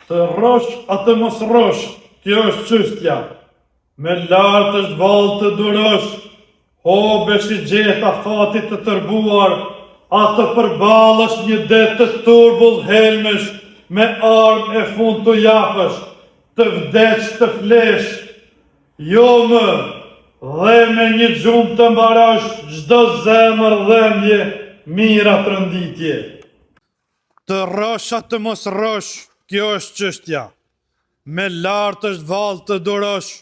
Të rosh atë mos rosh, kjo është çështja. Me lartë është vallë të durosh, hobesh I gjeta fatit të tërbuar, atë përballësh një det të turbull helmesh, me armë e fund të japësh, të vdesh të flesh. Jo më, dhe me një gjumë të mbarash, çdo zemër dhemje, mira trënditje. Të rosh atë mos rosh, kjo është çështja. Me lartë është vallë të durosh,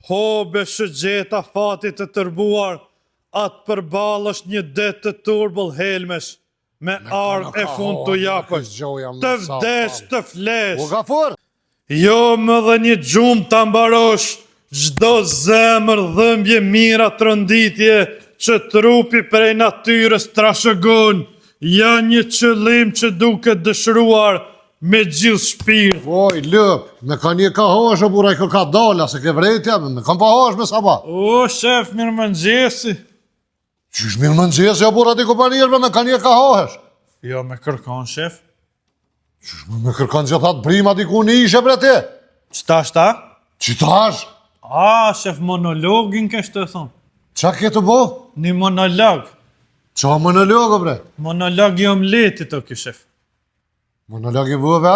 hobesh gjeta fatit të tërbuar, atë përballësh një det të turbull helmesh, me armë e fund të japësh, të vdesh të flesh. Jo më dhe një gjumë të ambarosh, çdo zemër dhëmbje mira trënditje, që trupi prej natyrës trashëgon, ja një qëllim që duket dëshruar, me gjithë shpirt. Oj, lëp, me ka një ka hosh, o buraj kër ka dala, se ke vrejtja, me kam pa hosh me saba. O, shef, mirë mëngjesi. Qysh mirë mëngjesi, o buraj t'i kompanirë, me ka një ka hosh. Jo, me kërkon, shef. Qysh me kërkon që thatë brima t'i ku një ishe bre ti? Qta? Qitash? A, shef, monologin kështë të thonë. Qa ke të bo? Një monolog. Qa monolog, bre? Monolog I omletit o ki, shef. Monolog I vëve?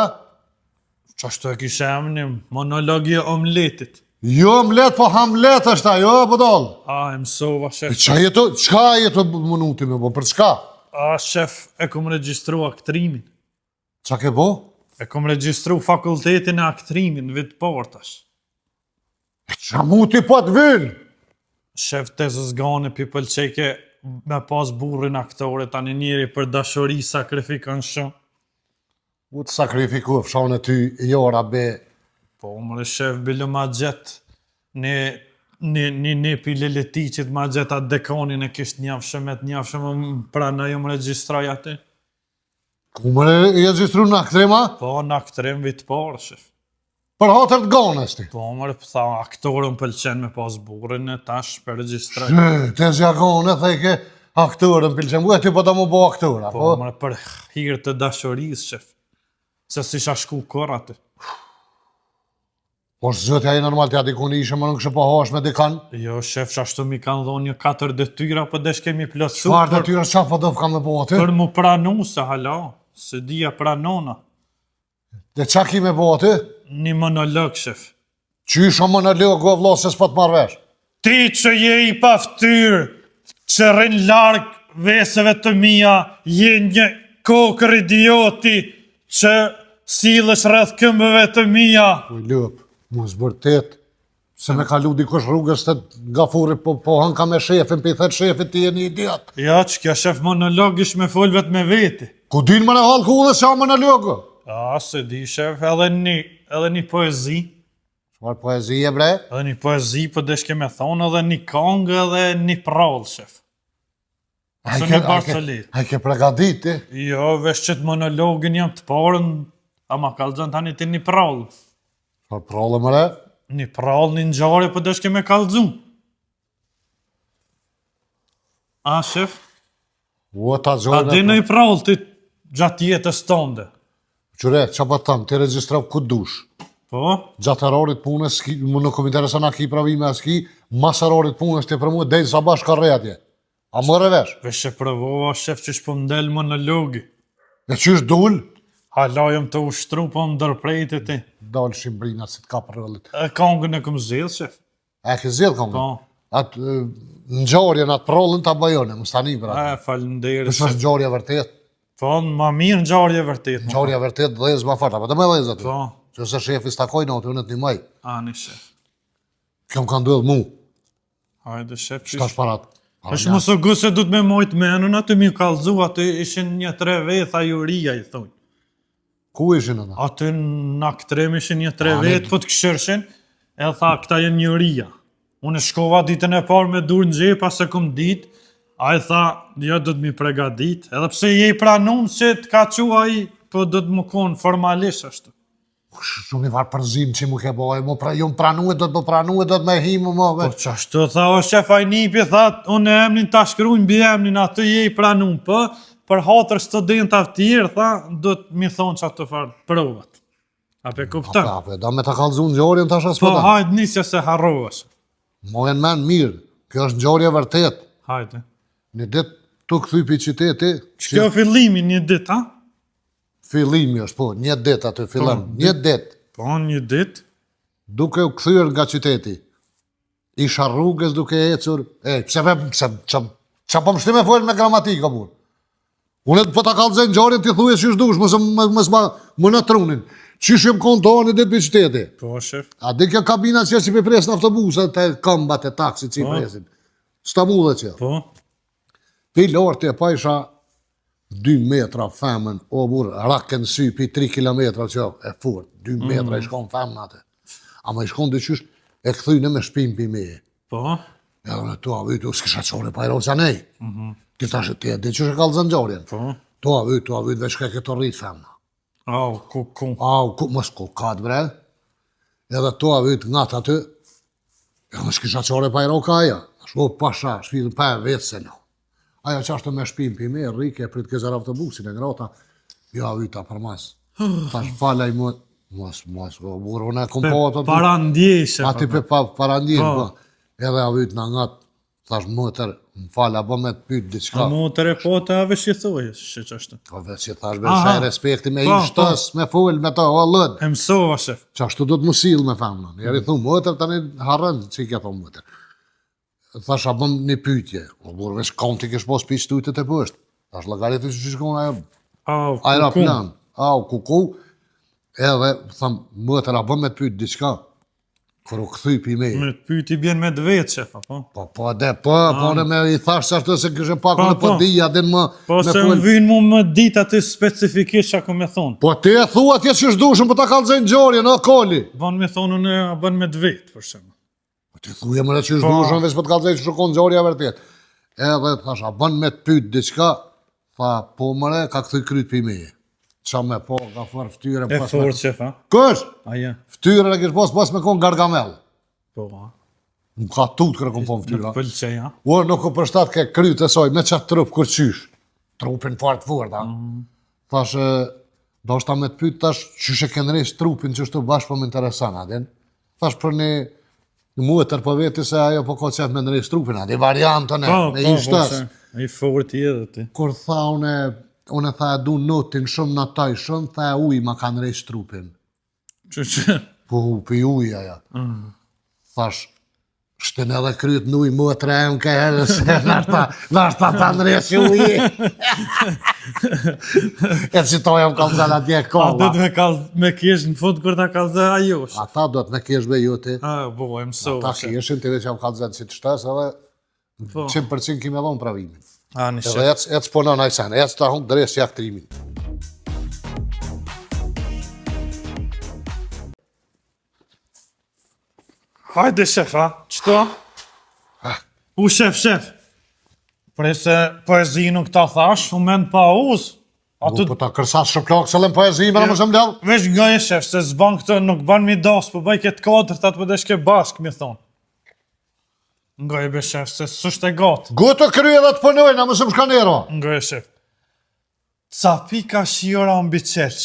Qashtu e kishe emnim, monolog I omletit. Jo omlet, po hamlet është ajo, po dollë. A, e mësova, shef. Qka jetu minuti me bo, për qka? A, shef, e kom regjistru aktrimin. Qa ke bo? E kom regjistru fakultetin e aktrimin, vit portash. Qa mu ti po të vynë? Shef, te zëzgane pi pëlqeke me pas burrin aktore, tani njeri për dashuri sakrifikon shumë. U të sakrifiku fshon e ty jora be. Po, mërë shef, bilo ma gjet, një pile leticit ma gjet atë dekonin e kishtë njafshëm e të njafshëm, pra në ju më registroj aty. Ku më regjistru në aktrima? Po, në aktrim vit por, shef. Për hatër të ganës ti? Po, mërë pëtha, aktorën pëlqen me pas burin e tash për registroj. Te zjargone, the ke aktorën pëlqen, e ti po da mu bo aktora, po? Po, mërë për hirë të dashuris, shef. Se si shashku kër aty. Po zëtja I normal t'ja dikun ishe më nuk shë po hash me dikan? Jo, shef, shashtu mi kanë dhonë një 4 detyra, po desh kemi plotsu. Çfarë detyra qa po dof kam me bo aty? Për mu pranu se hala, se dia pranona. Dhe qa ki me bo aty? Një monolog, shef. Qysh o monolog o vlo se s'po t'marrë vesh? Ti që je I paftyrë, që rrin larg veseve të mia, je një kokër idioti, që silësh rreth këmbëve të mia. Uj lëp, mu zbërtet, se me kalu dikush rrugës të gafuri, po hanka me shefin, pe I thet shefit ti e një idiot. Ja, që kja shef monolog ish me folvet me veti. Ku din më në halë ku dhe qa monologë? A, se di shef, edhe një poezi. Çfarë poezie bre? Edhe një poezi, po desh ke me thonë, edhe një kongë edhe një prallë, shef. A ke pregadit, ti? Jo, vesh që të monologin jam të parën, ama kalëzën tani ti një prallë. Çfarë prallë mëre? Një prallë, një ngjarje, po desh ke me kalëzun. A, shef? O, ta gjojnë... A di në I prallë ti gjatë jetës tënde? Qure, qa pa tëmë, ti registrov ku dush. Po? Gjatë arorit punës, më nuk kom interesan a ki pravime as ki, mas arorit punës ti për mu, dejtë sa bashkë ka rejatje. A më revesh? Vesh e provova, shef, që shpo mdel monologi. E qysh dull? Hala jëm të ushtru, po më dërprejti ti. Dalë shimbrina si t'ka për rëllit. E kongën e këm zilë, shef. E ke zilë kongën? Po. Atë ngjarjen, atë prallën ta bajone, më stani për atë. Falenderit. Është ngjarje vërtet. Po, ma mirë ngjarje vërtet. Ngjarje vërtet, dhez ma fort, apo të më dhez aty. Po. Që se shefi s'takoj në aty, unë të një maj. Ani, shef. Kjo më ka ndodhë mu. Hajde, shef. Shka shparat? është mos o gu se du të me mojt menën, aty mi kalzu, aty ishin një 3 vetha juria, I thonj. Ku ishin atë? Aty në aktrem ishin një 3 vetë, po të këshërshin, e tha, këta jenë juria. Unë shkova ditën e parë me dur në gjepa se këm dit, a I tha, jo du të mi pregadit, edhe pse je I pranun që të ka qua I, po du të më konë formalisht ashtu. Shumë I varë përzim që mu ke boj, ju më pranuet, do të më pranuet, do të me himu më. Po që ashtu, tha, o shef Ajnipi, tha, unë e emnin ta shkrujnë bi emnin, aty je I pranun, po, për 4 student të tjerë, tha, do të mi thonë që atë farë provat. A pe kupton? Ape, da me ta kallëzu ngjarjen tash as Po po. hajde nisja se harrohesh. Mohen men mirë. Kjo është ngjarje vërtet. Hajde. Një ditë tu kthy pi qyteti, Kjo fillimi një ditë, ha? fillimi është po, një ditë aty fillon, një ditë. Po një ditë. Duke u kthyer nga qyteti. Isha rrugës duke ecur. Qa po më shti me folë me gramatikë, burr. Unë po ta kallëzoj ngjarjen ti thuaj çish dush, mos më në trunin. Çish jem kontoni ditë për qyteti. Po shef. A dhe kjo kabina që si për presin autobuset, e këmbat e taksit që i presin. Stamullet që. Po. Pi lorti e pa isha 2 metra femën, o burr, raken sy pi 3 kilometra që e fort. 2 metra i shkon femën atë. Ama i shkon dyqysh e këthyne me shpim pi meje. Po. Ja unë tu avytu s'kisha qore pa i roqa nej. Ti tash e ti e di që shë kallë zëngjarjen. Po. Tu avytu veç ka këto rrit femna. Au, ku. Au, mos ku katë bre. Edhe tu avyt nga të aty, ja unë s'kisha qore pa i roka aja. Shko pasha, shpitën pa e vetë se no. Aja që ashtë me shpim pi meje, rrike, prit këzër autobusin e ngrata, ja avyta për mas. Tash falaj më, mos, burë, unë e kom po ato. Para ndjeshe. Ati pe parandin, po. Edhe avyt në ngat, thash mëtër, më fala, bo me të pyt diçka. A motër e po të avesh i thoi, që që është. Po veç që thash bërshaj respekti me i Po, shtës, me full, me to, o lëd. E mësova, shef. Qa ashtu do të mësil me femna. Njeri thu mëtër, tani harën, që i kja thonë mëtër. Thash, a bëm një pytje. O burë, veç konti kësh pos pi stujtët e pësht. Thash, lagaritin që shkon ajo, Au, aeroplan. Au, kuku. Edhe, tham, mëtër, a bëm me të pyt diçka. Kër u këthy pi me. Me të pyti bjen me dvetë, shef, po. Po në me i thash që ashtu se kështë pak në po dija, din më Po se më vynë mu më dit aty specifikisht që ako me thonë. Po ti e thua atje që shdushën, po ta kallëzoj ngjarje, në koli. Ban me thonë unë a bën me dvetë, për shemë. Po ti thuje më që shdushën, veç po të kallëzoj që shukon ngjarja vërtet. Edhe thash, a bën me të pyet diçka, tha, po mëre, ka kthy kryt pi meje. Qa me po, ka fër ftyrën E pas fort, shef, ha? Kësh? Aja. Ftyrën e kish pas me kon Gargamel. Po, ha? Më ka tut kërë kom po ftyra. Nuk pëlqej, ha? O, nuk u përshtat ke kryt e soj, me qatë trup kur qysh. Trupin fort, ha. Thash, do shta me të pyt tash, qysh e kënëris trupin që shtu bashkë po më interesan, adin. Thash për një muetër po veti se ajo po ka qëtë me nëris trupin, adi variantën e, me i shtës. I fort i edhe ti. Kur tha unë tha e du notin shumë në taj shumë, tha e uj ma ka nëris trupin. Që? Po pi uj aja. Thash, shten edhe kryt në uj më të rejem ke herë, se nashta ta nëris uj. E citojëm kalzal atje A kolla. do të me kesh në fund kur ta kalzë ajo. Ata do të me kesh be ju ti. A, bo, e mësova. Ta keshin ti veç jam kalzat si të shtes edhe 100% kime dhonë pravimin. A, një Edhe shef. ec po në najsen, ec ta hum dres jaktrimin. Hajde, shef, ha? Qëto? U, shef. Prej se poezi nuk ta thash, u men pa uz. Po ta kërsas shëplak se lëm poezi me në më shumë lëllë. Vesh nga e shef, se zban këtë nuk ban mi das, po bëj këtë katërt atë për deshke bashk, mi thonë. Nga e be shef, se s'është e gatë. Goto krye dhe të pënojnë, a më shumë shkanero. Nga e shef. Ca pika shiora mbi qeq.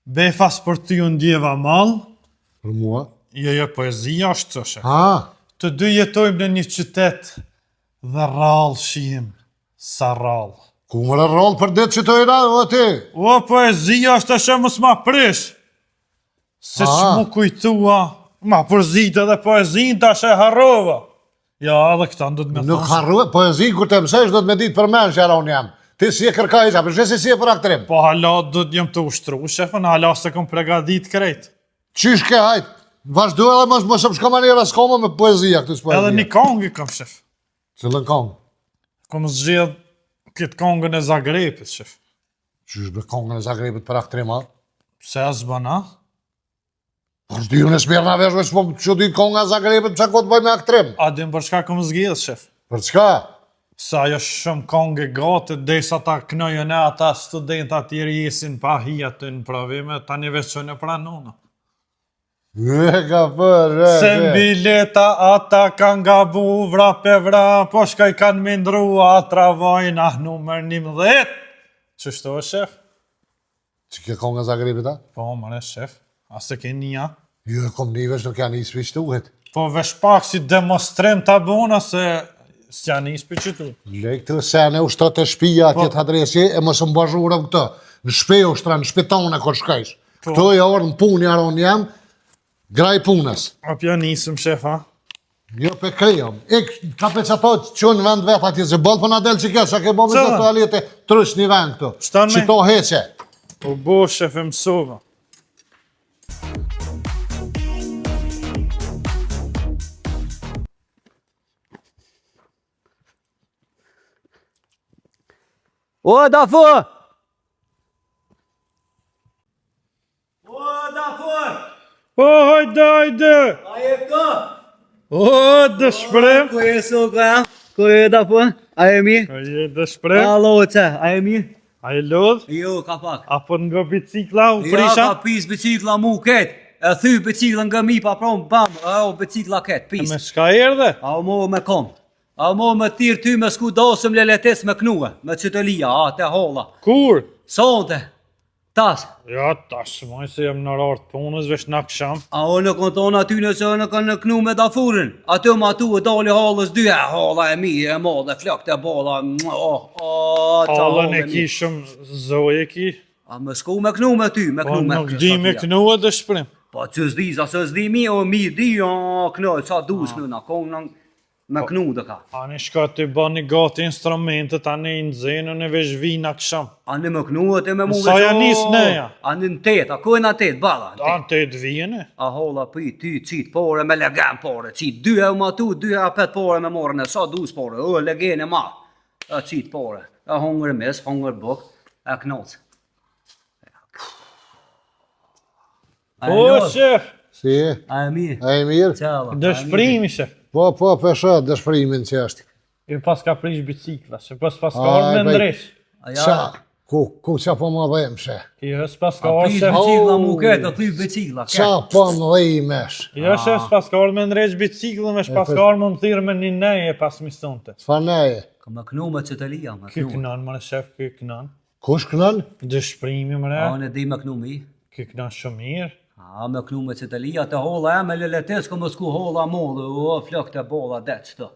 Befas për ty unë djeva mal. Për mua? Jo, poezia është të shef. Ha? Të dy jetojmë në një qytet dhe rrallë shihim sa rrallë. Ku më rrallë për ditë që të ira, o ti? O, poezia është të shemë s'ma prish. Se që mu kujtua, ma përzit edhe poezin të ashe harrova. Ja, edhe këta ndët me Nuk thonë. harru, poezi kur të mësesh do të me ditë për men që unë jam. Ti si e kërka isha, për shesi si e për aktrim. Po hala do të jem të ushtru, shefën, hala se kom pregadit krejt. Qysh ke hajt? Vazhdo edhe më shumë shko manera s'koma me poezia këtu s'poezia. Edhe një kongë kom, shef. Cëllën kongë? Kom zgjedh këtë kongën e Zagrebit, shef. Qysh be kongën e Zagrebit për aktrim, ha? Se as bana? Por s'di unë e s'merna vesh, veç po që di konga e Zagrebit, që ko të bëj me aktrim? A dim për çka kom zgjedh, shef. Për çka? Sa ajo shumë kongë gati, desa ta knojën e ata studenta tjeri jesin pa hi aty në provime, tani veç që në pranona. E ka për, Se mbileta ata kanë gabu vra pe vra, po shka I kanë mindru, a travajnë, ah numër 11. Qështu, shef? Që ke konga e Zagrebit, ha? Po, mëre, shef. Ase ke nja? Jo e kom një veç nuk janë isë vishtuhet. Po vesh pak si demonstrim ta bona se s'ja nis për qëtu. Lek të sene ushtot e shpia këtë adresi e mos më bashurëm këtë. Në shpe ushtra, në shpitone kër shkajsh. Këto e orë në punë jaron jam, graj punës. A pja nisëm, shef, ha? Jo pe krejom. Ka pe që ato që në vend vetë atje, që bëllë për në delë që kjo, që ke bo me të toalete trysh një vend këto. Shtan me? Që to heqe. Po bo, shef, e mësova. O, Dafur! O, Dafur! Po, hajde! A je këto? O, dëshprim! Ku je soka? Ku je Dafur? A je mirë? Ka je dëshprim? Alo, që? A je mirë? A je lodh? Jo, ka pak. Apo nga bicikla u Ja, prisha? ka pis bicikla mu ket. E thy bicikla nga mi pa prom, bam. O, bicikla ket, pis. Me shka erdhe? A o mo me kom. A o mo me tirë ty me sku dosëm leletes me knue. Me qëtëlia, a te holla. Kur? Sonte. Tas. Ja, tash, moj se jem në rartë punës, vesh në kësham. A o në konton aty nëse në kanë knu me Dafurin. Aty ma tu e dali halës dy, hala e mi, e madhe, flakt e bolla. Halën e kishëm, zoj e ki. A më sku me knu me ty, me Po knu me nuk di me knua dëshprim. Po që s'di, sa se s'di mi, o mi di, knu, sa dus knu, na konë me knu dhe ka. Ani shka të bani gati instrumentet, ani në zenën e vesh vina kësham. A në me knu e te me mu Sa ja nis neja? A në tet, a ku e në tet, bala? A në të të vijene? A holla pi, ty qit pore me legem pore, qit dy e ma tu, dy e pet pore me morën e sa dus pore, o legene ma, a qit pore, a hongër mes, hongër buk, a knoc. Po, shef, Si e? A e mirë? A e mirë? Qava. dëshprimi, shef. Po, pesha dëshprimin që është. I pas ka prish bicikla, se pas ka Aj, orë me bej. ndresh. Qa? Ku qa po më dhejmë shë? Jo, s'pas ka A orë, prish shef. bicikla mu ket, a prish bicikla, Qa ket. po më dhejmesh? Jo, shef, s'pas ka orë me ndresh biciklën, me s'pas ka orë më më thirë me një neje pas mistonte. Fa neje? Ka me knu me qëtëlia, me Ky knu. kënan, mërë shef, ky kënan. Kush kënën? Dëshprimi, A mërë. në di me knu mi? Ky kënan shumë mirë. A me knu me qëtëlia, të holla e me leletes, ka me sku holla mollë, o flok të bolla det qëto.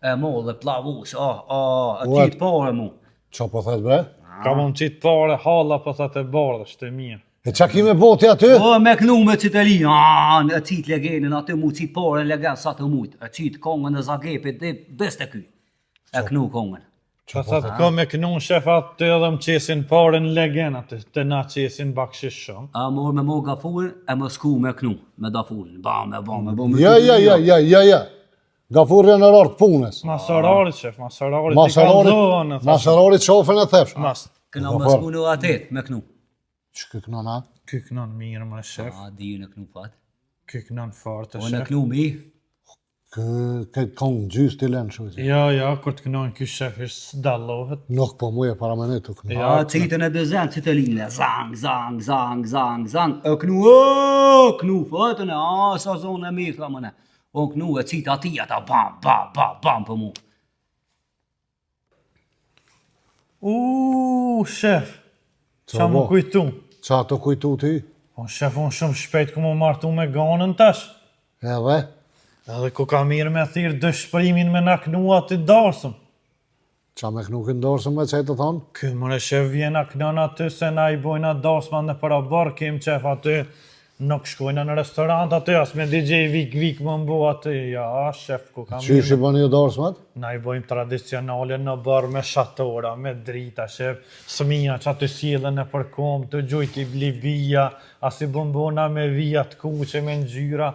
E mollë, plavus, e tit pore mu. Qa po thët bre? Ka më qitë pare, halla po thate bardhe, shtë e mirë. E qa kime boti aty? O, me knu me qëtëlia, e qit legenin, aty mu qit pore legen sa të mujt, e qit kongën e zagepit, dhe beste ky. E knu kongën. Ka thate ko me kënun shef atë edhe më qesin pare në legen atë, të na qesin bakshish shumë. A mor me mo gafurin, e më sku me knu, me dafurin, bam. Ja. Gafurja në rartë punës. Masararit, shef, masararit, i ka zonë, Masararit qofën e thefsh. Mas, Këna më sku në atet, me knu. Që kë kënën a? ky kënan mirë, më shef, A, di në knu fat. ky kënan fartë, O në shef. knu mi, Këtë kongë gjysë të lenë shumë. Ja, kur të kënan ky shef, ishtë s'dallohet. Nuk po muje para me të kënë. a qitën e dëzen, qitëline, zang, e knu, o, knu fatën e, a, sa zonë e mirë, ka mëne. O knu e qita ati, ata bam, për mu. Shef, qa më bo? kujtu? Qa të kujtu ti? Po, shef, unë shumë shpejt ku më martu me ganën tash. Edhe? Edhe ku ka mirë me thirë dëshprimin me naknua të darsëm. Qa me kënu këndorësëm me që e të thonë? Ky mëre shef vjen aknan aty se na i bojna darsma në para bar, kem qef aty. Nuk shkojna në restorant aty, as me DJ vik më mbu aty. Ja, shef, ku ka mirë. Qysh i bëni ju dorësmat? Na i bojmë tradicionale në bar me shatora, me drita, shef. Sëmija që aty sjellën e përkom, të gjujt i blibia, as i bëmbona me vija të kuqe, me ngjyra.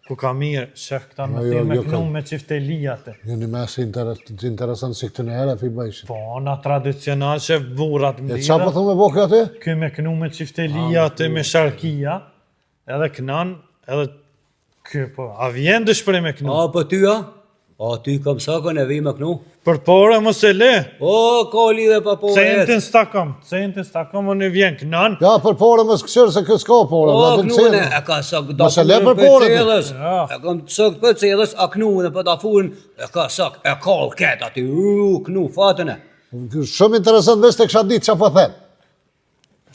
Ku ka mirë, shef, këta më thirë me knu me qiftelijate. Një një mes interesant si këtë në herë fi bëjshin. Po, na tradicional, shef, burat E qa po mblida. thëmë e bo kjo aty? Ky me knu me qiftelijate, me sharkia, edhe kënan, edhe ky, po, a vjen dëshpërim me knu? A, për ty, a? A, ty kam sakën e vi me knu. Për pore, mos e le. O, ka lidhe pa po Centin stakam, unë i vjen kënan. Ja, për pore më s'këshërë se kësë ka pore. O, ma din knuën cene. e ka sak Mos e le dafurin për për pore, ti. cilës. Ja. E kam sak për cilës, a knuën e për dafurin, e ka sak, e kall ket aty, knu fatën e. Shumë interesant vesh të kësha ditë që po them.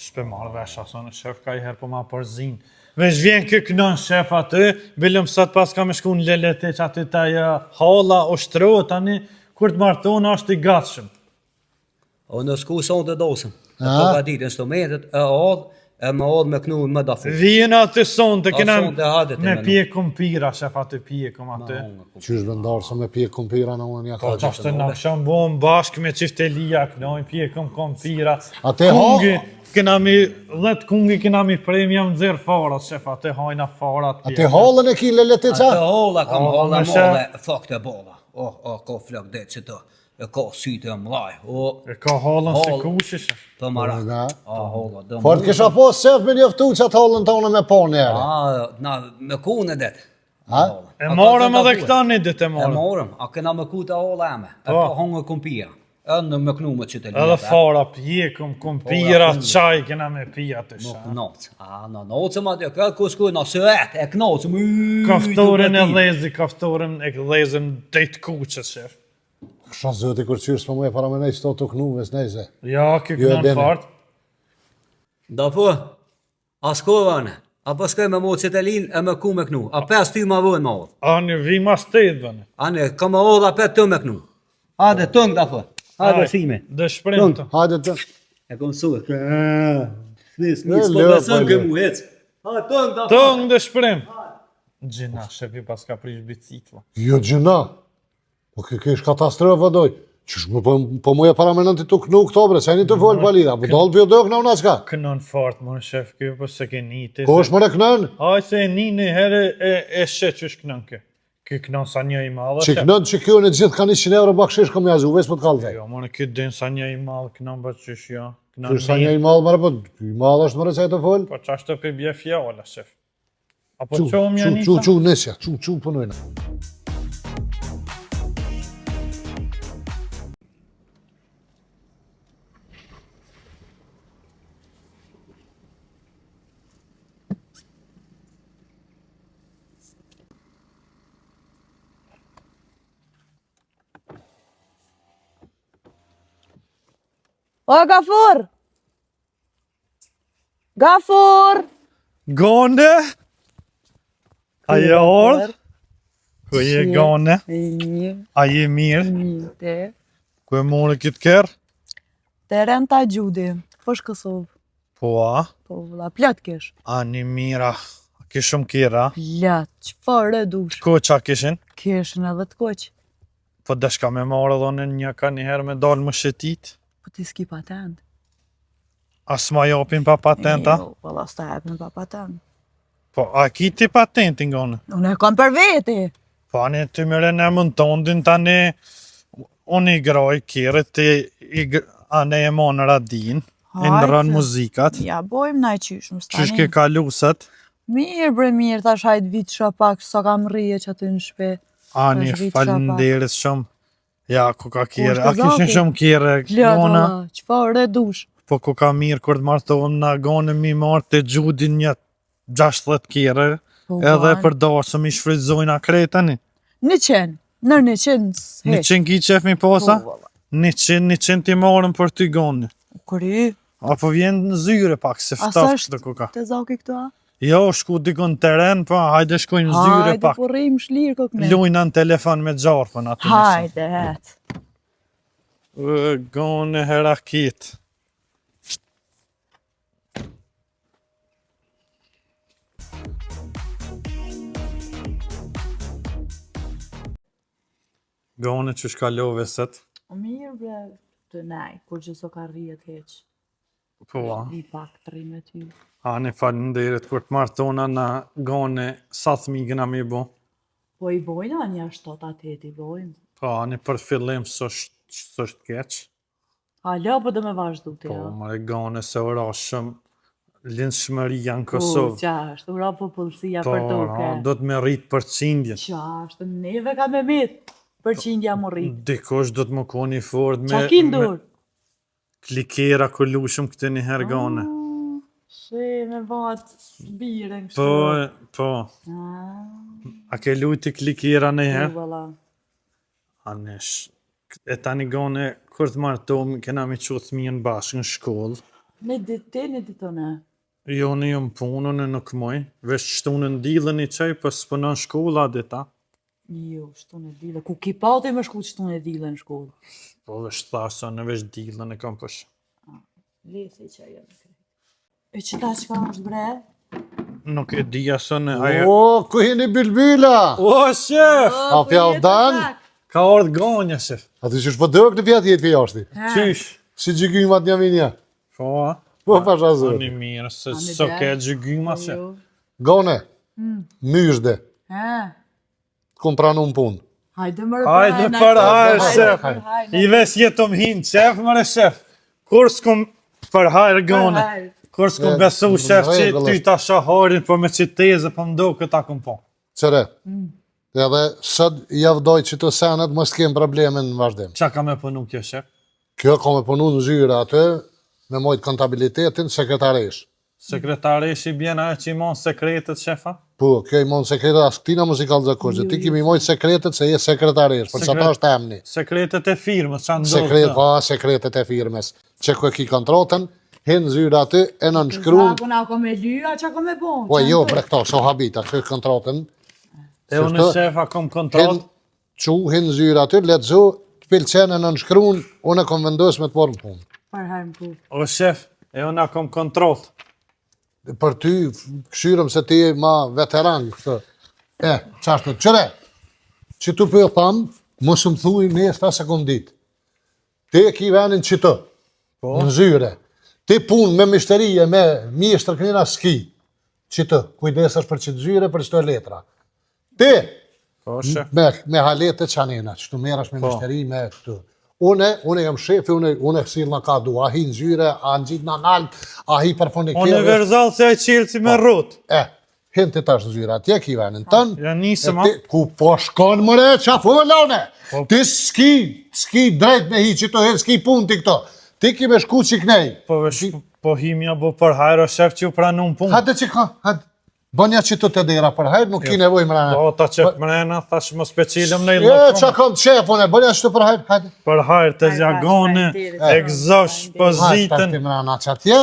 Shpe marrë vesh aso në shef ka i herë po ma përzin. Veç vjen kë kënon shef aty, bilëm sot pas ka me shku në Leletiq aty ta halla o shtrot tani, kur të martona është i gatshëm. O në sku son të dosëm. Ato ka ditë instrumentet, e odh, e më odh me knu më dafu. Vjen aty sonte kena sonte hadet e me menu. pje kumpira shef aty pjekum aty. Qysh vendar se me pje kumpira në unë një Po ka. qashtë në aksham bom bashkë me qiftelia, kënojnë pjekum kumpira. Ate Kungi, kena mi 10 kungi kena mi premia më nxerr farat shef aty hajna farat. Ate hallën e ki Leletica? Atë holla kam O, holla me shef. molle, fakte bolla. Ka flok det që të, e ka sytë e mlaj. E ka hallën se Hall. kushish. Të marak. Nga. Holla, dëmë. Fort kisha pas sef me njoftu që atë hallën tonë me po njerë. Na, me kune det. Ha? E morëm edhe këta një ditë e E morëm. morëm, a kena me ku të holla eme. E Po. ka hongë kumpia. E në me knu me qytë Edhe fara pjekum, kumpira, qaj kena me pija të shë. Knoc. Në nocëm atë, ka kusku në sëret, e knocëm. Kaftorin e lezi, kaftorin e lezën dejtë kuqës, shef. Kësha zëti kur qyrë s'po mu e para me nej sto të knu ves nejse. Ja, kjo Jo, kënë dene. fart. Da po, a s'kovane, a po s'koj me mo qëtelin e me ku me knu. A pes ty ma vën ma odh. Ani vi ma stejt, bëne. Ane, ka ma odh a pet të me knu. Hade, tëng da po. Hade, sime. Dë shprim të. Hajde të. E kom su. Snis, E, lë, po, mu hec. Ha, tëng da po. Tëng dë shprim. Gjina, shefi pas ka prish bicikla. Jo gjëna. Po kësh katastrofë doj. Qysh po mu e para me nënti të knu këto bre, se një të volë palida. Po dalë pjo dojë këna unë qka. Kënon fart, më në shef, kjo po se ke niti. Ko është më në knën? Aj se e një herë e she që është kënon kë. Kjo kënon sa një i madhe. Që knën që kjo në gjithë ka 100 euro bakshish kom jazu, ves po të kalë dhe. Jo, më në këtë din sa një i madhe kënon bë qysh jo. Qysh sa një i malë mërë, po i malë është mërë që e të folë. Po qashtë të për bje fjalla, shef. Apo Qu, qohëm qu, janë qu, nisa? qu, nesja, qu, punojnë. O, Gafur! Gafur! Gone? A je ordë? Ku je gone? Një, A je mirë? një, te. Ku e more këtë kërë? Te renta gjudi. Po shkësov. Po a? Po, vëlla, plot kesh. A një mira. A ke shumë kira? Plot, qëfar e dush? Ko qa kishin? Keshin edhe të koq. Po dëshka me marrë dhone një ka njëherë me dalë më shetit? Po ti s'ki patent. As ma japin pa patenta? Jo, vëlla, s'ta jepin pa patent. Po a ki ti patentin gone? Unë e kam për veti. Po anë ty mëre në mund tondin tani unë i groj kire ti anë e monë radin, e ndërën Hajde. muzikat. Ja, bojmë na i qysh, më Qysh ke kalusat? Mirë, bre, mirë, tash hajt vit shapak, sa kam rrije që aty në shpe. Ani Tash vit falenderit shumë. Ja, ku ka kire. është A kishin zaki? shumë kire Plot, gona? vëlla, qëfar e dush? Po ku ka mirë kur të martohem na gone mi marrë të gjudin një 60 kire. Po, Edhe ban. për dorë mi shfrytëzojnë akretani. 100, nër 100, hek. 100 ki qef mi posa? Po, valla. 100 ti marrën për ty gone. Kuri, Apo vjen në zyre pak se sa ftaftë është të ku ka. të zaki këto a? Jo, shku dikon teren, po hajde shkojnë në zyre Hajde, pak. po rrim shlirë kokme. Lujna në telefon me gjarpën aty. Hajde, het. Gone herakit. Gone që shkalove set. O mirë, bre, të nej, kur që so ka rrijet heq. Po, a. I pak të rrim e ty. Ani falenderit kur të martona na gone sa thmigën a mi bo. Po i bojnë, a një 7-8 i bojnë. Po, ani për fillim s'është keq. Alo, po dhe me vazhdu të Po, jo. më e gone se ora shumë lindshmëria në Po, Kosovë. qashtë, ura popullësia Po, për duke. do të me rritë për qindjen. Qashtë, neve ka me mit, për qindja më rritë. Dikush do të më koni fort Qa me kindur? klikera ku lushëm këtë një herë gone. She, me vatë biren kështu. Po, po, a ke luti klikera në herë? Valla. Anesh, e tani gone, kur të martohemi, kena me qo thmijën bashkë në shkollë. Në ditë te, në ditë ne. Jo, në jam punën e nuk moj, veç shtunë në dilën i qaj, për s'pënon shkolla dita. Jo, shtunë e dile. Ku ki pati me shku shtunë e dile në shkollë? Po veç thasa në veç dilën e kam pësh. Lese që ajo në krejt. E që ta qka është bre? Nuk e di asën e ajo. O, ku jeni bilbila? O, shef! A fjaldan? Ka ardhë gonja, shef. A ti që shpëdërk në pjatë jetë jashti? Qysh? Si gjykymat një minja? Po, a? Po, pasha zërë. Ani mirë, se so ke gjygyma, shef. Gone, myshde, Ha, kom pranu në punë. hajde më Hajde për hajrë, shef. I ves jetëm hinë, shef, mëre, shef. Kur s'kom për hajrë gone. Kur s'kom besu, shef, që ty ta shaharin, për me që teze, për mdo këta kom po. Qëre, edhe sët javdoj që të senet, mos t'kem probleme në vazhdim. Qa ka me punu kjo, shef? Kjo ka me punu në zyra atë, me mojtë kontabilitetin sekretaresh. Sekretaresh i bjena e që i mon sekretet, shefa? Po, kjo i mund sekretet, as këtina muzikal zakoqë, ti kimi mojtë sekretet se je sekretaresh, për që ta është emni. Sekretet e firmës, që ndodhë të? Pa, sekretet e firmes. Që ku e ki kontratën, hinë zyra aty, e në nëshkruun. Zakon ako me lyra, që ako me bon? Po jo, bre këto, so habita, që kontratën. E unë shefa kom kontrol. Hinë zyra aty, letëzu, të pilqenë e në nëshkruun, unë e kom vendus me të porë në punë. Për hajmë pu. O shef, e unë kom kontrol. Për ty, këshyrëm se ti ma veteran këtë. Qashtë, qëre, që tu për thamë, mos më thuj me e 7 sekundit. Ti e ki venin që të, në zyre. Ti punë me mishterie, me mjeshtër kënina s'ki, që të, kujdesash për që të zyre, për që të letra. Ti, me halete qanina, që të merash me mishteri, me këtë. Une jam shefi, une kësil në ka du, a hi në zyre, a në gjitë në nalë, a hi për funikere. Universal se e qilë si me rrut. Hinë të tash në zyre, atje ki venin tënë. Ja nisë ma. Ku po shkon mëre, qa fullone? Ti s'ki drejt me hi që të hinë, s'ki pun t'i këto. Ti ki me shku që kënej. Po himja bu për hajro, shef që ju pranun pun. Hajde që ka, hajde. Bënja që të të dera për hajrë, nuk ki nevoj mrena. Po, ta qef mrena, thash më specilëm në i që kom qefone, bënja që të për hajrë, hajde. Për hajrë, të zjagone, egzosh, pozitën,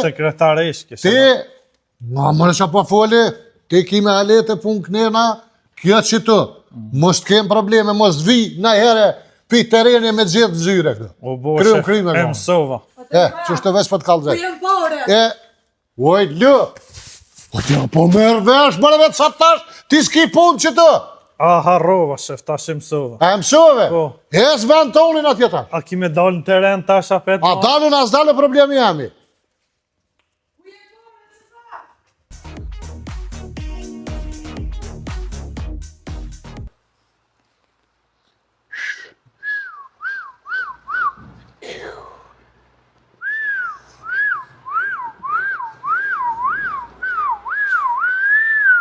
sekretaresh, kështë. Ti, ma mërë që po foli, ti ki me halete pun kënena, kjo që të, mos të kem probleme, mos të vi, na here, pi tereni me gjithë zyre këtë. O bo, shef, e mësova. Që shtë vesh për të kalëzek. Oj, lë, o t'ja po mërë vesh, bërë vetë sa tash, ti s'ki pun që të. A harrova, shef, tash e mësova. A mësove? Po. Hes vend tonin atjeta. A ki me dalë në teren tash apet? A dalën as dalë problemi jemi.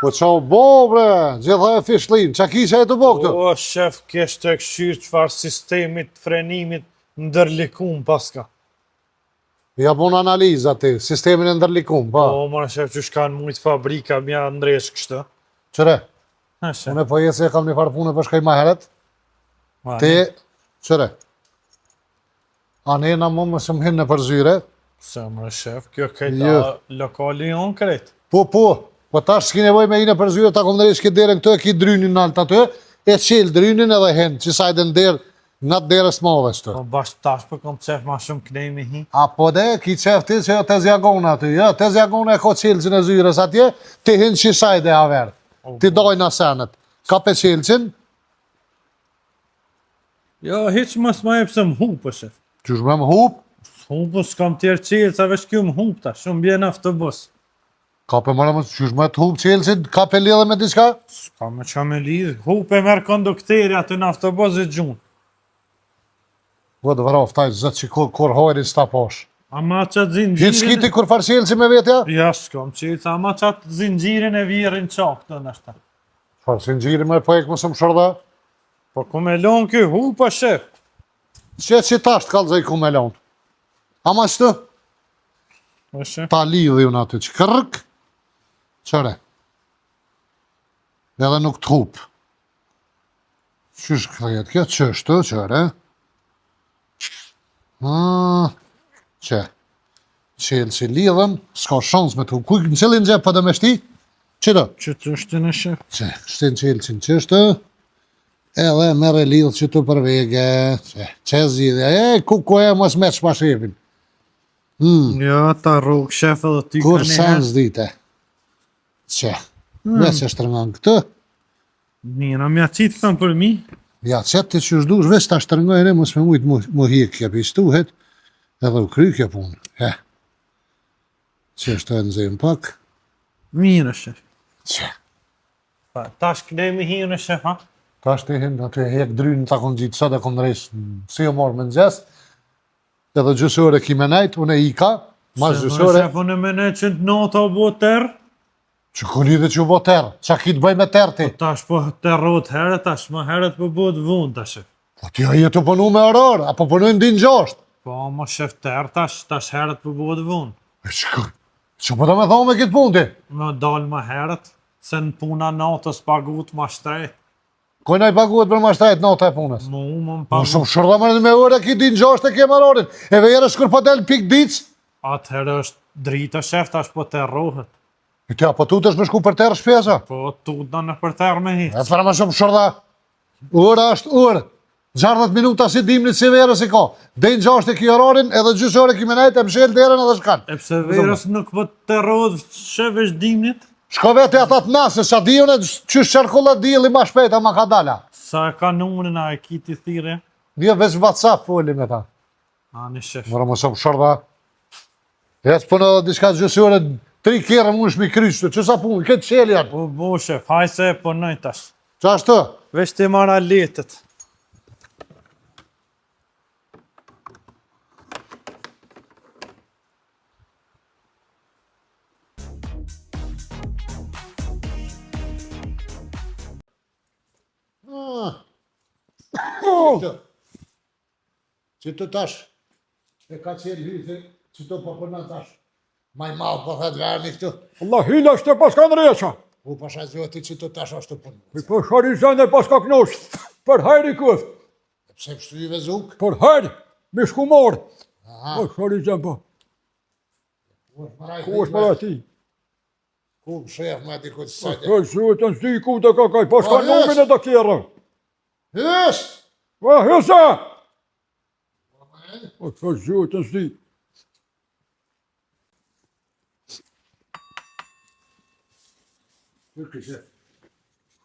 Po qa u bo, bre, gjitha e fishlin, qa ki që e të bo këtu? O, shef, kesh të këshyrë qëfar sistemit, frenimit, ndërlikum paska. Ja bon analiza ti, sistemin e ndërlikum, pa. O, mërë shef, që shkanë mujtë fabrika, mja ndresh kështë. Qëre, Ha, shef. unë e po jetë se kam një farë punë për shkaj ma heret, ti, qëre, anena më më së më hinë në përzyre. Se, mërë shef, kjo kajta lokali jonë krejt. Po tash s'ki nevoj me i në përzyre, ta kom nërish ki derën këtu e ki drynin në altë aty, e qelë drynin edhe hinë, që sajde në derë, nga të derës move shtë. Po, bashkë tash për kom qef ma shumë kënej me hi. A po de, ki qef ti që të zjagona aty, ja, të zjagona e ko qelëqin e zyres atje, ti hinë që sajde averë, ti dojnë asenet. Ka pe qelëqin? Jo, hiq mës ma e pëse më hupë, shef. Qysh me më hup? Hupë s'kam tjerë qelë, sa vesh kjo më hupë ta, shumë bjen autobus. Ka pe mëra më qysh me të hup qelëqin, ka pe lidhe me diçka? S'ka me qa me lidhë, hupë e merë kondukteri aty në autobus e gjunë. Po të vëra oftaj, zëtë që kur hojri s'ta posh. Ama qatë zinxhirin... Hitë s'kiti kur farë qelëqin me vetja? Ja, s'kam qelë, ama qatë zinxhirin e virin qakë të nështë. Farë që në gjiri me pojek më së më shërda? Po ku me lonë kjo hupa, shef. Që tasht kalëzaj ku me lonë. Ama qëtë? Po, shef. Ta lidhi unë aty që kërk. Qëre. Edhe nuk të hup. Qysh këtë kjo? Qështu, qëre. Që. Qelë që lidhen, s'ka shans me të kuj, në cilin gjep për dhe me shti? Qëto? Që të është në shef? Që, shtin qelë që në qështë, edhe mere lidhë që të për vege, që zidhe, ku e mos me që pa shefin. Ja, ta rrugë shef edhe ty Kur ka sen zdite. Që, me që shtërngan këtë, Mira, mja qitë kanë për mi. ja qëtë të që shdush, veç ta shtërngojnë, mos me mujtë mu hikja, pistuhet, edhe u krykja punë. Që është të nëzim pak, Mira, shef. që. Pa, tash kënej me hirë në shef, ha? Ta është të hinë, aty hek drynë ta konë gjitë, sot e konë rejshë, si o morë me në gjesë, edhe gjysore ki me nejtë, unë e ika, mas gjysore, Shef, unë me ne që të nota o bo tërë. që ku lidhe që u bo terë, që a ki të bëj me terë ti? Tash po të rrot herët, tash më herët po bo të vund, tash. Po ti a jetu punu me oror, apo punojnë din gjosht? Po, më shef tërë, tash herët po bo të vund. Që po të me thonë me kitë punë ti? Më dalë më herët, se në puna natës pagut ma shtrejt. Kojna i paguhet për ma shtajt nota e punës? Mu më Po pagut. shumë shërda më me ore ki din gjosht e ke marorin, e vejere shkur po del pik dic, Atëherë është drita shef, tash po të rrohet. i ti apo tu të është me shku për terë shpesa? Po, tutna në për tërë me hitë. E të fara më shumë shërda, ora është orë, 60 minuta si dimnit si verës i ka, dejnë gjasht e ki orarin edhe gjysore ki menajt e mshel derën edhe shkan. E pse verës nuk po të rrohet shef është dimnit? Shko vete ata të nasë, sa diune që shërkullat dili ma shpejta ma ka dala. Sa kanunin a e kiti thire? Një veç WhatsApp foli me ta. Ani shef. Mërë më shumë shërda. Ec për në diska gjysore, 3 kjerë më shmi kryshtu, që sa punë, këtë qeli janë. Po, bo shef, haj se e punoj tash. Qa është të? Vesh të marra letët. Që të tash, e ka qenë hythi, që të po përna tash. Maj malë po thëtë verni këtu. Allah hila është pas kanë reqa. U pasha zhjoti që të tash është të punë. I po sharizën e pas ka knosh. Për hajri këth. Pse pështu i vezuk? Për hajri. Me shku morë. Aha, Po sharizën po. ku është maraj Ku është para ti? Ku më shef me di këtë sajtë. Po zhutën s'di ku të kakaj. Pas ka numin e të kjerë. Hës! Po hysa. Po zhutën s'di.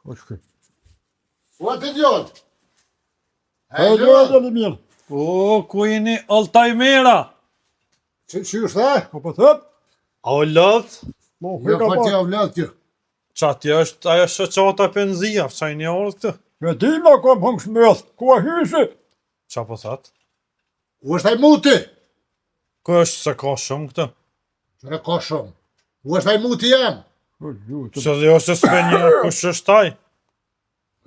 Po shkë. U atë djollë? E gjojë dhe mirë. O, ku jeni Altajmera? Që është dhe? Po po thët? A o lëtë? Po Jo, hika po pa. t'ja u lëtë kjo. Qati është ajo shoqata penzia, qa i një orë këtë? Me di ma kom hëngë shmeth. Ku a hysi? Qa po thatë? U është aj muti? Ku është se ka shumë këtë? Që ka shumë. U është aj muti jam? Po zhutën. Se dhe ose s'pe një kush është taj?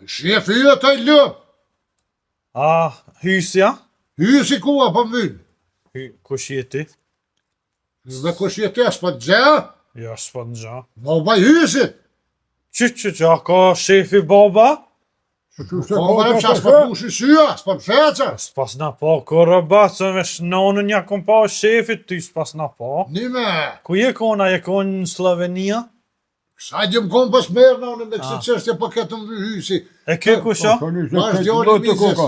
Shefi ju e taj lë. A, hysja? Hysi ku apo më vynë. Kush jeti? Dhe kush jeti as po të gjë? Ja, s'po në gja. Ma u baj hysit. Që, a ka shefi baba? Po më rëmë që as po pushi syja, as po më sheqa. S'pas na po, kur rëbat, se me shnonën ja kom pa shefit, ty s'pas na po. Nime, Ku je kona, je konë në Slovenia? kësaj gjëm kom pas merë në unë në kësi qështje po ketë më vy hysi. E ke kusha? Ma është djoli mizës.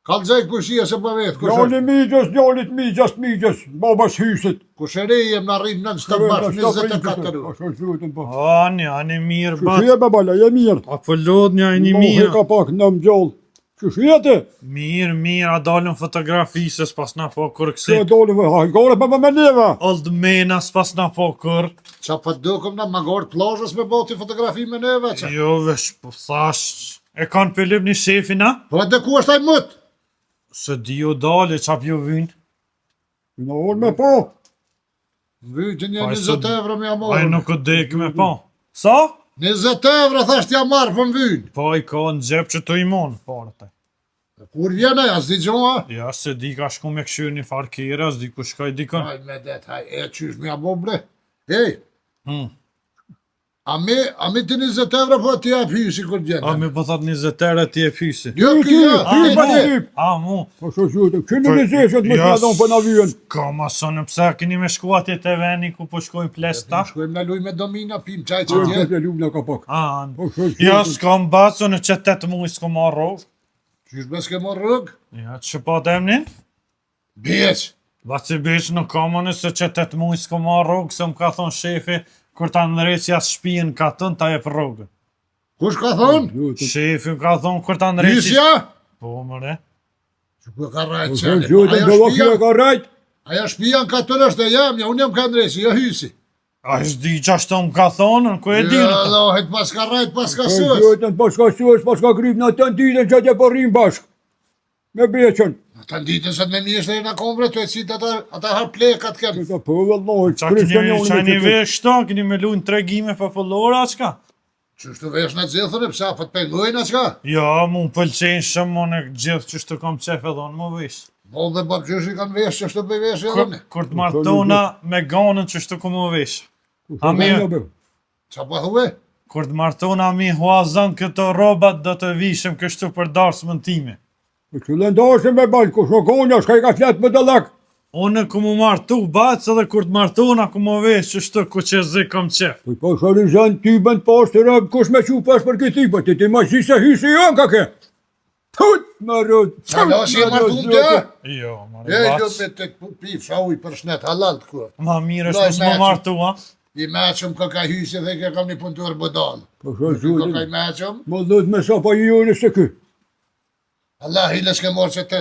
Kalëzaj kushia se po vetë. Djali migjes, djalit migjes. Babas hysit. Kusheri jem në rrim në stë bashkë 24 Po shkë zhutën po. Ani mirë Që bat. shie me bala, je mirë. A po lodh një një Mo mirë. hika pak në më gjallë. Që shiete? Mirë, a dalën fotografi se s'pas na po kur Se kësi. dole vë, haj, gore me me neve. Old mena s'pas na po kur. Qa po të dukem në magorë plazhës me boti fotografi me neve që. Jo, vesh, po thash. E kanë pëllip një shefina? Po dhe ku është aj mëtë? Se di jo dale, qa pjo vynë. Në orë me po. Vyjtë një Pa, 20 euro me Aj amorë. nuk o dek me po. Sa? 20 euro thasht ja marë për më vyjnë. Po i ka në gjep që të imon, parët e. Kur vjene, as di gjoha? Ja, se di ka shku me këshyrë një farkere, as di ku shkaj dikën. Haj me det, haj, e qysh me abo bre. Ej, A mi të 20 euro po t'i jap hysi kur A gjenë. mi po thot 20 euro ti e pysi. Jo, Ty, ti. A mu, Po shoh zotë, kënë në zeshët më t'ja donë për na vyën. ka ma sonë pse keni me shku atje te veni ku po shkoj plesta? Shkojmë na luj me domina, pim çaj Po që tjetë. të lumë në kapak. Po shoh Ja, zotë. s'kam baco në që 8 muj s'ko marrë rogë. Qysh bes ke morë rrugë? Ja, që po demnin? Bjeq. Baci biç në komune se që 8 muj s'ko marrë rogë, se më ka thonë shefi, kur ta ndreqja shpijen ka tën, ta jep rogë. Kush ka thonë? Shefi më ka thonë kur ta ndreqja... Hysja? Po, mëre. Që ku e ka rajtë Po qeni? shoh zotë, do vakë ka rajt. Aja shpia në katër është e jamja, unë jam ka ndresi, jo hysi. A s'di që ashtu më ka thonë, ku e di Ja, në të. Allahet, pas ka rajtë, pas ka Po sës. zotë, pas ka sus, pas ka kryp në të ditën që t'ja po rrim bashk. Me beqën. Ta ditën se të me mjeshtër e në kombre, të e citë ata har plekat kemë. Këta po vëllohet, Qa keni vesh këto, keni me lu në tregime popullore, a qka? Qështu vesh në gjithën e pësa, po të pengojnë a qka? Ja, mu më pëlqenë shumë, mu në gjithë që shtu kom qef edhe unë më vesh. Bol dhe bab qështu kanë vesh, qështu bëj vesh e dhëne. Kur të martona me ganën që shtu kom më vesh. A mi, Qa po thuve? kur të martona mi huazën këto robat do të vishëm kështu për darsmën time. Që lëndashë me balë, ku shokonja, shka i ka fletë më dëllak. Unë ku mu martu bacë edhe kur të martona ku më vesh që shtu ku që zi kom qef. Po po shorizën ty bënd pas të rëbë, kush me që pas për këti, po ti ma si se hysi janë ka ke. Tut, më rëd, Qa da si e martun të? Jo, E, marë jo bacë. me të pif, shauj për shnet halal të kur. Ma mirë Loj, është mos më meqëm. martu, ha? I meqëm ka hysi dhe ke kam një puntuar bëdal. Po shoh Ka zotë, i meqëm, më dhët me sa pa i unë se ky. Allah hiles ke morë që të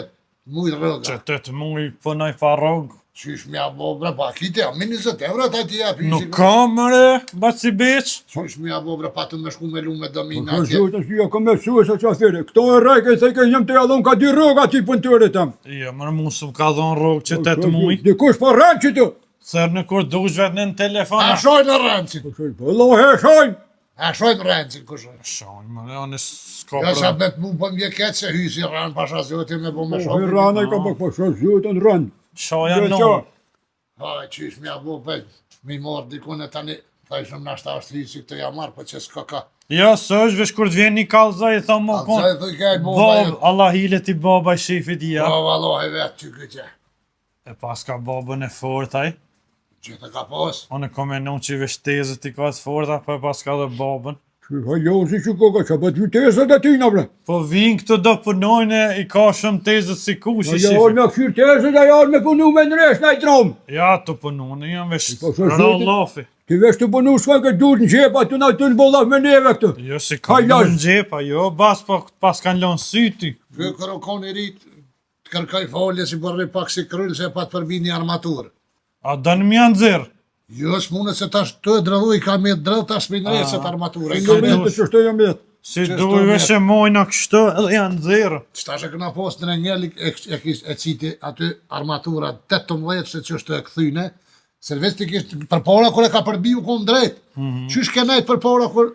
mujtë Që rëga. 8 muj pënoj farog. Qysh mja bo bre, pa kite, a min 20 euro ta ti jap hysi. Nuk ka mëre, baci beq. Qysh mja bo bre, pa të me shku me lu me Po domina shoh atje. zotë, si ja ka me su se qa thire. Këto e rajke, se ke jem të jallon ka di rroga ti pëntëre tam. Jo, mërë mu së më ka dhonë rogë që 8 muj. Dikush po rënë që tu. Thërë në kur dush vetë në telefon. A shojnë në rëndësin. Po shoh, po lo he shojnë. A shojnë rëndësin, kushojnë. Shonjë, mërë, anë s'ka Ja sa pra. me të mu për mje ketë se hysi rënë pasha zotin me bo me Po shokë. rana i ka po shoh zotë në rënë. Shoja Jo, në. qa. Haj, qysh mja bo për mi morë dikune tani. Ta ishëm nashta është hysi këtë ja marë, për që s'ka ka. Jo, së është vesh kur të vjen një kalza i thamë më A konë. zaj thuj kajt bo Bob, Allah hilet i baba i shifit i ja. Po valohi vetë që këtë. E pas ka babën e fortaj. Që të ka pos. Unë kom e nun që i vesh tezët i ka të forta, po e pas ka dhe babën. Që hajozi që koka, që bët vitesët e tina bre. Po vinë këto do punojnë i ka shumë tezët si kush i Ja shifit. me këshirë tezët e janë me punu me nresh në i tromë. Ja, të punojnë, janë vesh Po, shoh, ralafi. Ti vesh të punu shkoj këtë dur në gjepa, të na të në bollaf me neve këtë. Jo, si ka Haj, në lash. gjepa, jo, bas po pas kanë lënë syti. Kë kërë konë i rritë, të kërkaj folje si bërri pak si kryllë se pa të përbi një armaturë. A dënë mi janë dzirë. Jo, s'mune se tash të e drëdhu i ka me drëdh, tash me nërejtë se të armaturë. I Në ka me vetë që shtoj jam jetë. Si Që duj s'to vesh e mojna kështu edhe janë dzirë. Qëta që këna post në njëllik e citi aty armatura 18 se që është e këthyne, se veç të kishtë për para kër e ka përbi u konë drejt. Qysh ke nejtë për para kër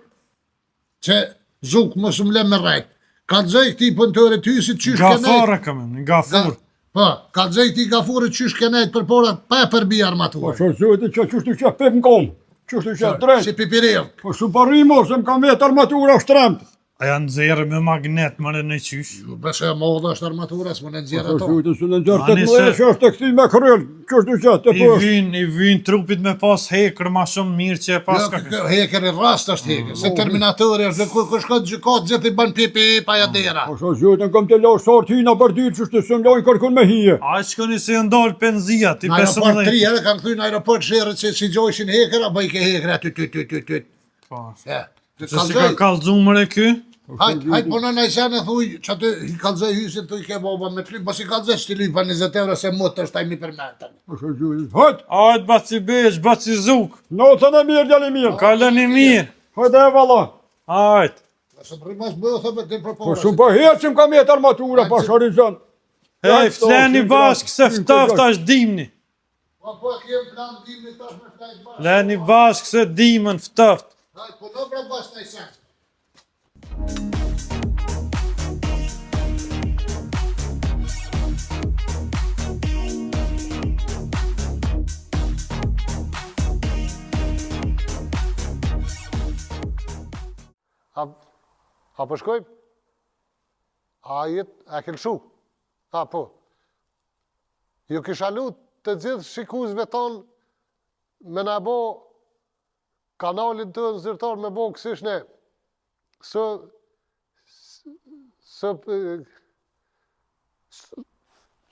që zuk më së mle me rejt. Ka të zëj këti pëntëre ty si qysh ke nejtë. Gafara kam, një gafur. Po, ka të zëj këti gafurë qysh ke nejtë për para pa e përbi Po armatura. shoh zotë që qështu që pep në kom. Qështu që drejt. Si pipirev. Po su parimo se më kam vetë armatura shtremt. A janë dzirë me magnet më në qysh. Besë e modë është armatura, s'më në Po nëzjerë shoh ato. zotë se në nxërë Ani 18 se- që është të këthi me kryll. Qështu që të I poshtë. vyn trupit me pas hekër ma shumë mirë që e pas Jo, ka. heker i rast është heker, se terminatori është, dhe kur shkot gjykat, gjithë i ban pipi pa jadera. Po shoh zotë në kam të lau sartë hina për dyrë qështu se më lojnë kërkun me hije. A që këni se ndalë penzia, ti Në aeroport 3 15. herë kanë këthy në aeroport sherët që si gjojshin heker, apo i ke heker aty ty. Po, Ja. se si ka kalzumër e ky? Hajt po në najsenë thuj që aty i kalzoj hysin të i ke boba me klim, pas i kalzoj që ti lypa 20 euro se mot është taj mi përmentën. Po shoh zotë. Hajt, Ajt baci beq, baci zuk. notën e mirë djali mirë. Kalën i mirë. Hajt e valla. Ajt. Së primas bëhë thëve të për Po para. shumë po herë që më kam jetë armatura pa shorizon. Hej, fleni bashkë se ftoft është dimni. Po kem plan dimni tash me flajt bashkë. Fleni bashkë se dimën ftoft. Hajt, po në pra bashkë najsenë. A po shkojmë? A jetë, e kelshu? A po. Ju kisha lutë të gjithë shikuzve tonë me na bo kanalin të zyrtar me bo kësish ne.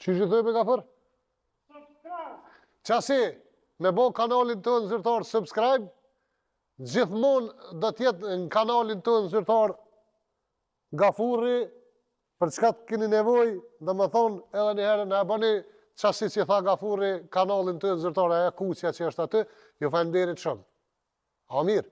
Që gjithë me ka fër? Qasi, me bo kanalin të zyrtar subscribe, gjithmonë do tjetë në kanalin të zyrtar Gafuri, për çka të keni nevoj, dhe më thonë edhe një herë në e bëni qasi që tha Gafuri kanalin të zyrtar, aja kuqja që është aty, ju faleminderit shumë. A mirë.